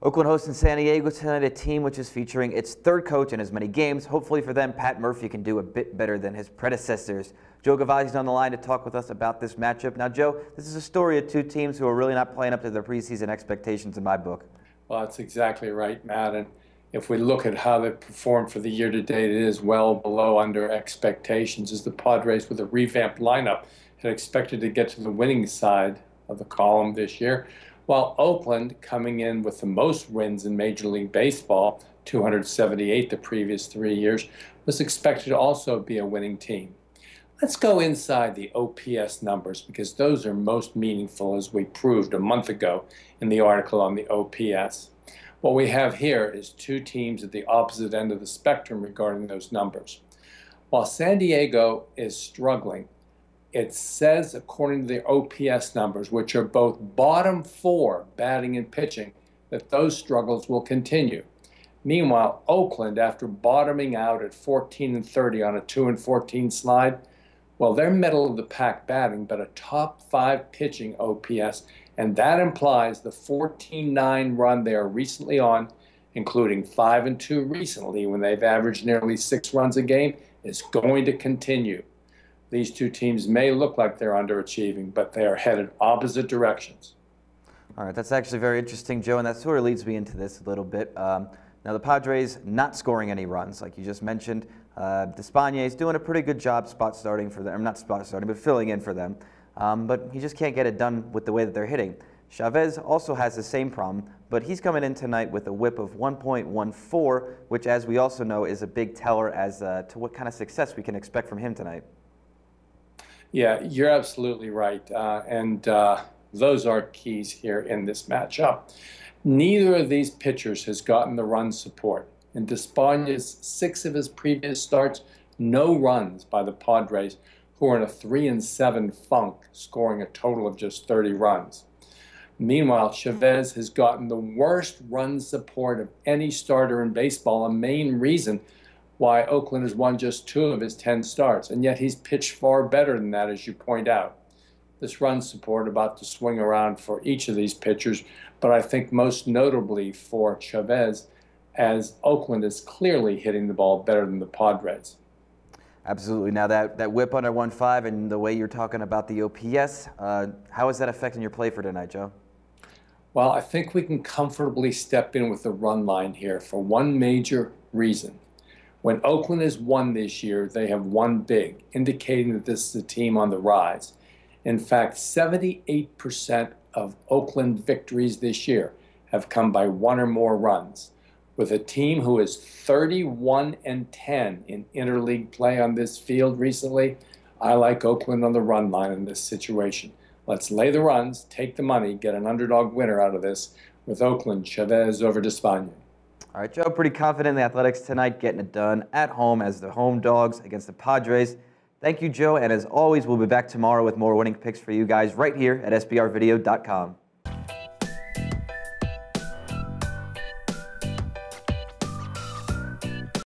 Oakland hosting San Diego tonight, a team which is featuring its third coach in as many games. Hopefully for them, Pat Murphy can do a bit better than his predecessors. Joe Gavazzi is on the line to talk with us about this matchup. Now, Joe, this is a story of two teams who are really not playing up to their preseason expectations in my book. Well, that's exactly right, Matt. And if we look at how they've performed for the year to date, it is well below under expectations, as the Padres, with a revamped lineup, had expected to get to the winning side of the column this year, while Oakland, coming in with the most wins in Major League Baseball, 278 the previous 3 years, was expected to also be a winning team. Let's go inside the OPS numbers, because those are most meaningful, as we proved a month ago in the article on the OPS. What we have here is two teams at the opposite end of the spectrum regarding those numbers. While San Diego is struggling, it says, according to the OPS numbers, which are both bottom four batting and pitching, that those struggles will continue. Meanwhile, Oakland, after bottoming out at 14-30 on a 2-14 slide, well, they're middle of the pack batting, but a top 5 pitching OPS, and that implies the 14-9 run they are recently on, including 5-2 recently when they've averaged nearly 6 runs a game, is going to continue. These two teams may look like they're underachieving, but they are headed opposite directions. All right, that's actually very interesting, Joe, and that sort of leads me into this a little bit. Now, the Padres not scoring any runs, like you just mentioned. Despaigne is doing a pretty good job spot starting for them, not spot starting, but filling in for them. But he just can't get it done with the way that they're hitting. Chavez also has the same problem, but he's coming in tonight with a whip of 1.14, which, as we also know, is a big teller as to what kind of success we can expect from him tonight. Yeah, you're absolutely right. Those are keys here in this matchup. Neither of these pitchers has gotten the run support. In Despaign's 6 of his previous starts, no runs by the Padres, who are in a 3-7 funk, scoring a total of just 30 runs. Meanwhile, Chavez has gotten the worst run support of any starter in baseball, a main reason why Oakland has won just 2 of his 10 starts, and yet he's pitched far better than that, as you point out. This run support about to swing around for each of these pitchers, but I think most notably for Chavez, as Oakland is clearly hitting the ball better than the Padres. Absolutely. Now, that whip under 1.5 and the way you're talking about the OPS, how is that affecting your play for tonight, Joe? Well, I think we can comfortably step in with the run line here for one major reason. When Oakland has won this year, they have won big, indicating that this is a team on the rise. In fact, 78% of Oakland victories this year have come by 1 or more runs. With a team who is 31-10 in interleague play on this field recently, I like Oakland on the run line in this situation. Let's lay the runs, take the money, get an underdog winner out of this with Oakland, Chavez over Despaigne. All right, Joe, pretty confident in the Athletics tonight, getting it done at home as the home dogs against the Padres. Thank you, Joe, and as always, we'll be back tomorrow with more winning picks for you guys right here at SBRvideo.com.